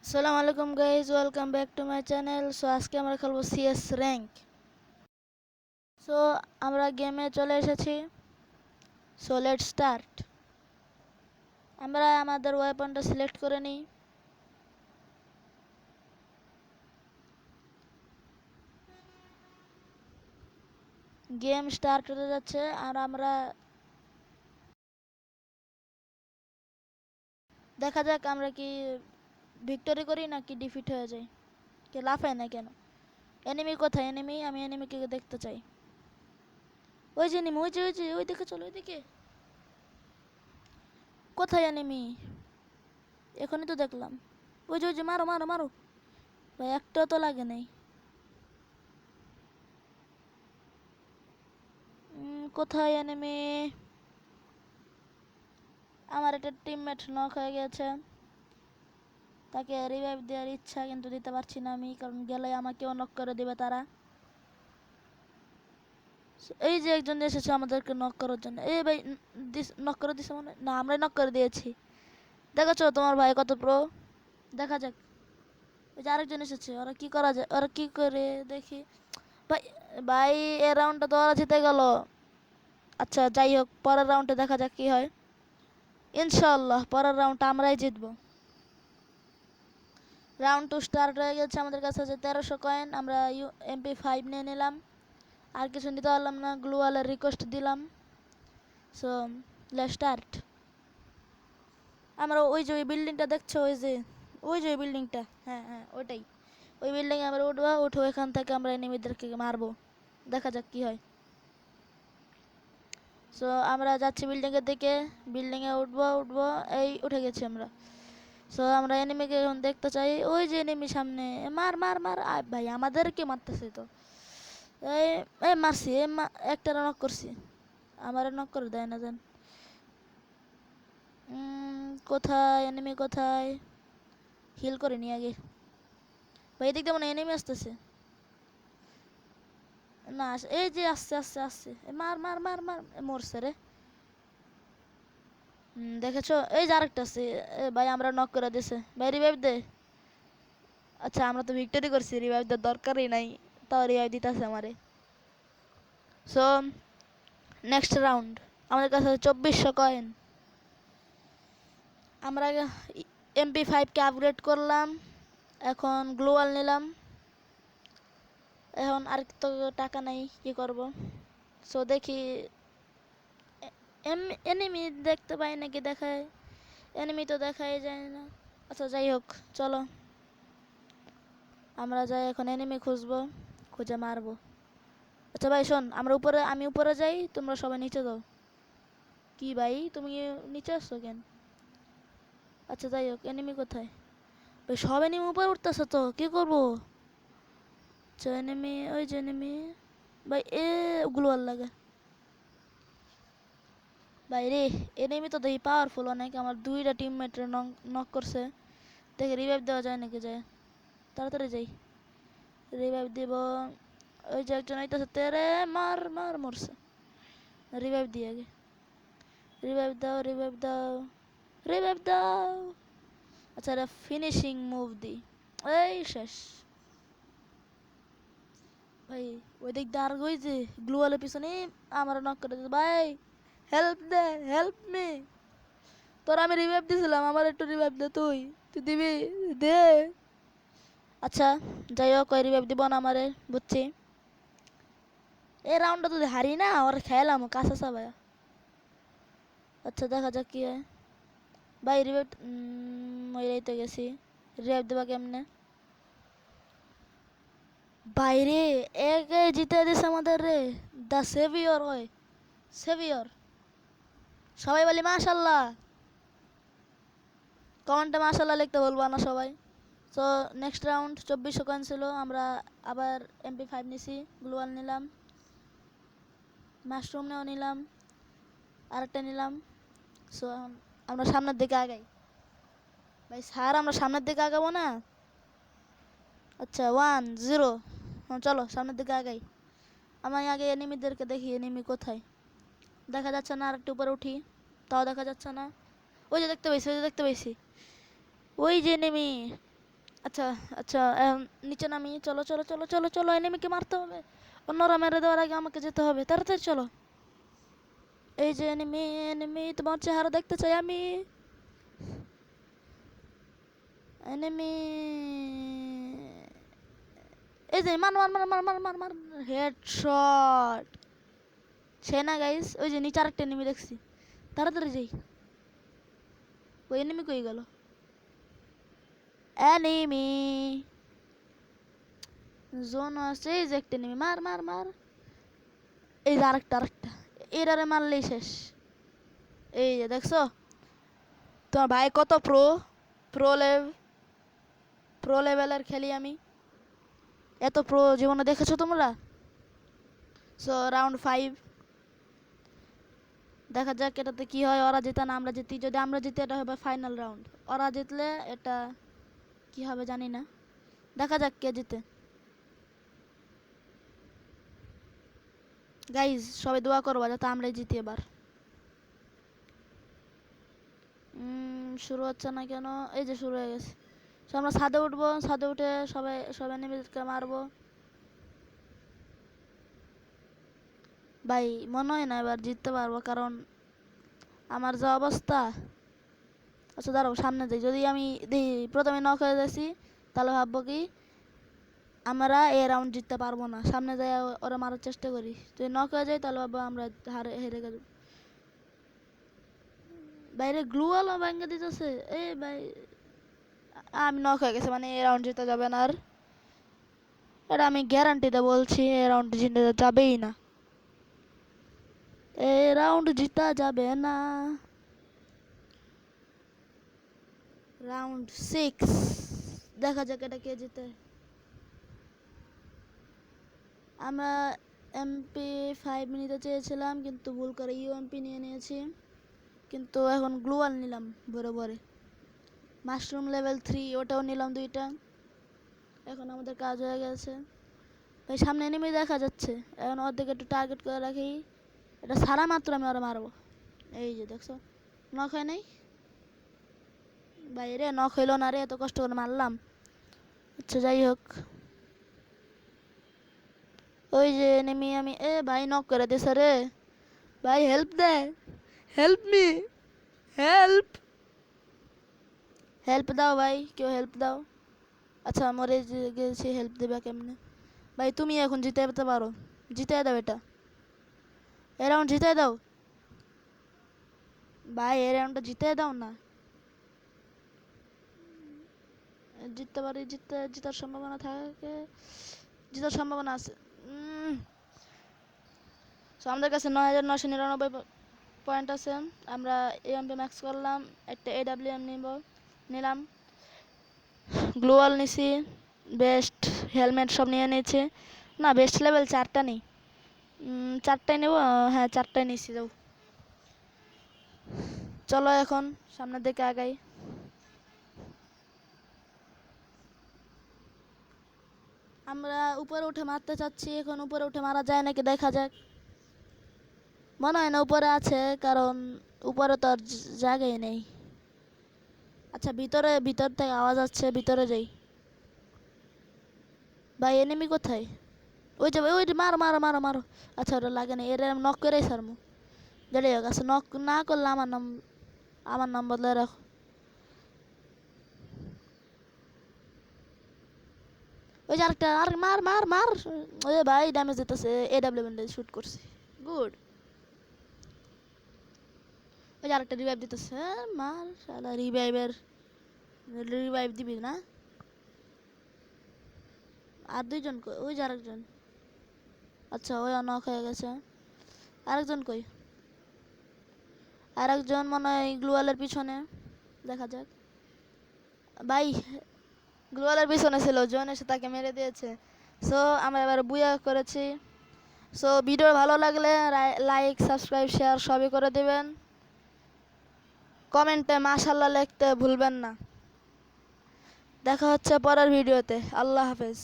আসসালামু আলাইকুম guys, welcome back to my channel. So আজকে আমরা খেলবো সিএস র্যাঙ্ক। সো আমরা গেমে চলে এসেছি। So let start. আমরা আমাদের ওয়েপনটা সিলেক্ট করে নিই। গেম স্টার্ট হতে যাচ্ছে আর আমরা দেখা যাক আমরা কি ভিক্টরি করি নাকি ডিফিট হয়ে যাই। কে লাফায় না কেন? এনিমি কোথায়? এনিমি, আমি এনিমিকে দেখতে চাই। ওই যে এনিমি, ওই যে ওই দিকে চলো, ওই দিকে। কোথায় এনিমি? এখনই তো দেখলাম। ওই যে মারো মারো মারো। ভাই একটাও তো লাগে নাই। কোথায় এনিমি? আমার একটা টিমমেট নক হয়ে গেছে, তাকে রিভাইভ দেওয়ার ইচ্ছা কিন্তু দিতে পারছি না আমি, কারণ গেলে আমাকেও নক করে দেবে তারা। এই যে একজন এসেছে আমাদেরকে নক করার জন্য। এই ভাই নক করে দিছে মনে না, আমরাই নক করে দিয়েছি। দেখেছো তোমার ভাই কত প্রো? দেখা যাক। ওই যে আরেকজন এসেছে, ওরা কি করা যায়, ওরা কি করে দেখি। ভাই ভাই এ রাউন্ডটা তো ওরা জিতে গেল। আচ্ছা যাই হোক, পরের রাউন্ডে দেখা যাক কি হয়। ইনশাল্লাহ পরের রাউন্ডটা আমরাই জিতবো। রাউন্ড 2 স্টার্ট হয়ে গেছে। আমাদের কাছে আছে 1300 কয়েন। আমরা MP5 নিয়ে নিলাম, আর কিছু নিতে পারলাম না। গ্লুয়ালের রিকোয়েস্ট দিলাম। So let's start. আমরা ওই যে ওই বিল্ডিংটা দেখছো, ওই যে ওই বিল্ডিংটা, হ্যাঁ হ্যাঁ ওইটাই। ওই বিল্ডিংয়ে আমরা উঠবো, উঠবো এখান থেকে আমরা এনিমিদেরকে মারবো। দেখা যাক কি হয়। সো আমরা যাচ্ছি বিল্ডিংয়ের দিকে। বিল্ডিংয়ে উঠবো উঠবো, এই উঠে গেছি আমরা। সো আমরা এনিমিকে এখন দেখতে চাই। ওই যে এনিমি সামনে, মার মার মার। ভাই আমাদেরকে মারতেছে তো। এই এই মারছি, একটা নক করছি। আমার নক করে দেয় না জান। কোথায় এনিমি, কোথায়? হিল করে নি আগে। ভাই এদিক দিয়ে মনে এনিমি আসতেছে। না এই যে আসছে আসছে আসছে। মার মার মার মার, মরছে রে। দেখেছো এই যে আরেকটা আছে। ভাই আমরা নক করে দিছে, ভাই রিভাইভ দে। আচ্ছা আমরা তো ভিক্টরি করছি, রিভাইভ দেওয়ার দরকারই নাই, তাও রিভাইভ দিতেছে আমারে। So next round. আমাদের কাছে 2400 কয়েন। আমরা MP5কে আপগ্রেড করলাম, এখন গ্লোয়াল নিলাম। এখন আর তো টাকা নাই, কি করব? সো দেখি এনিমি দেখতে পাই নাকি, দেখায় এনিমি তো দেখাই যায় না। আচ্ছা যাই হোক, চলো আমরা যাই এখন এনিমি খুঁজবো, খুঁজে মারবো। আচ্ছা ভাই শোন, আমি উপরে যাই, তোমরা সবাই নিচে যাও। কি ভাই তুমি নিচে আসছো কেন? আচ্ছা যাই হোক, এনিমি কোথায়? ভাই সব এনিমি উপরে উঠতেছে তো, কি করবো? আচ্ছা এনিমি, ওই যে এনিমি। ভাই ওগুলো আর লাগে। ভাই রে, এনিমি তো দেখি পাওয়ারফুল অনেক। আমার দুইটা টিমমেটের নক করছে। দেখে রিভাইভ দেওয়া যায় নাকি, যায়। তাড়াতাড়ি যাই, রিভাইভ দিব। ওই যে একজন আইতেছে, তেরে মার মার, মরছে। রিভাইভ দিয়ে আগে, রিভাইভ দাও রিভাইভ দাও রিভাইভ দাও। আচ্ছা এটা ফিনিশিং মুভ দি, এই শেষ। ভাই ওই দিক দাঁড় ওই যে গ্লুয়ালের পিছনে আমার নক করে দিতে। ভাই হেল্প দে, হেল্প মি। তোর আমি রিভাইভ দিছিলাম, আমার একটু রিভাইভ দে। তুই তুই দিবি? দে। আচ্ছা যাই হোক, ওই রিভাইভ দিব না আমারে, বুঝছি। এই রাউন্ডটা যদি হারি না, ওর খেলাম কাছে সবাই। আচ্ছা দেখা যাক কি হয়। ভাই রিভাইভ, ওইটাই তো গেছি। রিভাইভ দেবা কেমনে? বাইরে একে জিতে দিছে আমাদের রে। দ্য সেভিয়র হয়, সেভিয়র। সবাই বলি মাশাল্লাহ। কমেন্টে মাশাল্লাহ লিখতে বলবো না সবাই। তো নেক্সট রাউন্ড 2400 কয়েন ছিল। আমরা আবার MP5 নিছি, গ্লোয়াল নিলাম, মাশরুম নেও নিলাম, আরেকটা নিলাম। সো এখন আমরা সামনের দিকে আগাই। ভাই স্যার আমরা সামনের দিকে আগাবো না? আচ্ছা 1-0। হ্যাঁ চলো সামনের দিকে আগাই। আমি আগে এনিমিদেরকে দেখি, এনিমি কোথায়? দেখা যাচ্ছে না, আর একটু উপরে উঠি, তাও দেখা যাচ্ছে না। ওই যে দেখতে পেয়েছি, ওই যে দেখতে পেয়েছি, ওই যে এনিমি। আচ্ছা আচ্ছা নিচে নামি, চলো চলো চলো চলো চলো, এনিমিকে মারতে হবে, অন্যরা মেরে দেওয়ার আগে আমাকে যেতে হবে, তাড়াতাড়ি চলো। এই যে এনিমি, এনিমি তোমার চেহারা দেখতে চাই আমি। এনিমি, এই যে মার মার মার মার মার মার মার, হেডশট। সে না গাইস, ওই যে নিচে আরেকটা এনিমি দেখছি, তাড়াতাড়ি যাই। ওই এনিমি কই গেল? এনিমি জোন আছে, এই যে একটা এনিমি, মার মার মার। এই যে আরেকটা আরেকটা, এরারে মারলেই শেষ। এই যে দেখছো তোমার ভাই কত প্রো, প্রো লেভ, প্রো লেভেলের খেলি আমি, এত প্রো জীবনে দেখেছো তোমরা? সো রাউন্ড 5 দেখা যাক এটাতে কি হয়। ওরা জিতে না আমরা জিতি, যদি আমরা জিতি এটা হবে ফাইনাল রাউন্ড, ওরা জিতলে এটা কি হবে জানি না, দেখা যাক কে জিতে। গাইজ সবাই দোয়া করবা যাতে আমরাই জিতি এবার। শুরু হচ্ছে না কেন? এই যে শুরু হয়ে গেছে। সো আমরা ছাদে উঠবো, ছাদে উঠে সবাই সবাই এনিমিদেরকে মারবো। ভাই মনে হয় না এবার জিততে পারবো, কারণ আমার যে অবস্থা। আচ্ছা দাঁড়াও সামনে যাই, যদি আমি দেখি প্রথমে নক হয়ে যাচ্ছি তাহলে ভাববো কি আমরা এ রাউন্ড জিততে পারবো না, সামনে যাই ওরা মারার চেষ্টা করি, যদি নক হয়ে যায় তাহলে ভাববো আমরা হেরে গেল। বাইরে গ্লুয়াল ভেঙে দিতেছে, এ ভাই আমি নক হয়ে গেছে, মানে এ রাউন্ড জিতে যাবে না আর, এটা আমি গ্যারান্টিতে বলছি, এ রাউন্ড জিতে যাবেই না, এ রাউন্ড জিতা যাবে না। রাউন্ড 6 দেখা যাক এটা কে জিতে। আমরা MP5 নিতে চেয়েছিলাম কিন্তু ভুল করে ইউএমপি নিয়ে নিয়েছি, কিন্তু এখন গ্লুয়াল নিলাম ভরে ভরে। মাশরুম লেভেল 3 ওটাও নিলাম দুইটা, এখন আমাদের কাজ হয়ে গেছে। ভাই সামনে এনিমি দেখা যাচ্ছে, এখন ওর দিকে একটু টার্গেট করে রাখি, এটা সারা মাত্র আমি ওরা মারবো। এই যে দেখছো নক হয় নাই, ভাই রে নক হইলো না রে, এত কষ্ট করে মারলাম। আচ্ছা যাই হোক, ওই যে এনিমি আমি, এ ভাই নক করে দিছে রে, ভাই হেল্প দে, হেল্প মি, হেল্প, হেল্প দাও ভাই, কেউ হেল্প দাও। আচ্ছা মরে গেছি, হেল্প দেবে কেমনে? ভাই তুমি এখন জিতে যেতে পারো, জিতে দাও এটা, এই রাউন্ড জিতে দাও ভাই, এই রাউন্ডটা জিতে দাও না। জিততে পারি, জিতার সম্ভাবনা থাকে, জিতার সম্ভাবনা আছে। সো আমাদের কাছে 9999 পয়েন্ট আছে, আমরা এমপি ম্যাক্স করলাম, একটা AWM নিলাম, গ্লোয়াল নিছি, বেস্ট হেলমেট সব নিয়ে নিয়েছি। না বেস্ট লেভেল 4টা নেই, 4টাই নেব, হ্যাঁ 4টাই নিছি। যাও চলো এখন সামনের দিকে আগাই। আমরা উপরে উঠে মারতে চাচ্ছি, এখন উপরে উঠে মারা যায় নাকি দেখা যাক। মনে হয় না উপরে আছে, কারণ উপরে তো আর জায়গাই নেই। আচ্ছা ভিতর থেকে আওয়াজ আসছে, ভিতরে যাই। ভাই এনিমি কোথায়? ওই যে ওই যে, মারো মারো মারো মারো। আচ্ছা ওটা লাগে না, এর নক করেই সারমু, যাই হোক। আচ্ছা নক না করলে আমার নাম বদলে রাখো। ওই যে আরেকটা, আর মার মার মার, ওই ভাই ড্যামেজ দিতেছে, AWM শুট করছি, গুড। ওই যে আরেকটা রিভাইভ দিতেছে, মার শালা, রিভাইভ দিবি না? আর দুইজন কই? ওই যে আরেকজন, আচ্ছা ওই নক হয়ে গেছে। আরেকজন কই? আরেকজন মনে হয় গ্লুয়ালের পিছনে, দেখা যাক। ভাই গ্লুয়ালের পিছনে ছিল, জন এসে তাকে মেরে দিয়েছে। সো আমরা এবার বুয়া করেছি। সো ভিডিও ভালো লাগলে লাইক সাবস্ক্রাইব শেয়ার সবই করে দেবেন, কমেন্টে মাশাল্লাহ লিখতে ভুলবেন না। দেখা হচ্ছে পরের ভিডিওতে, আল্লাহ হাফেজ।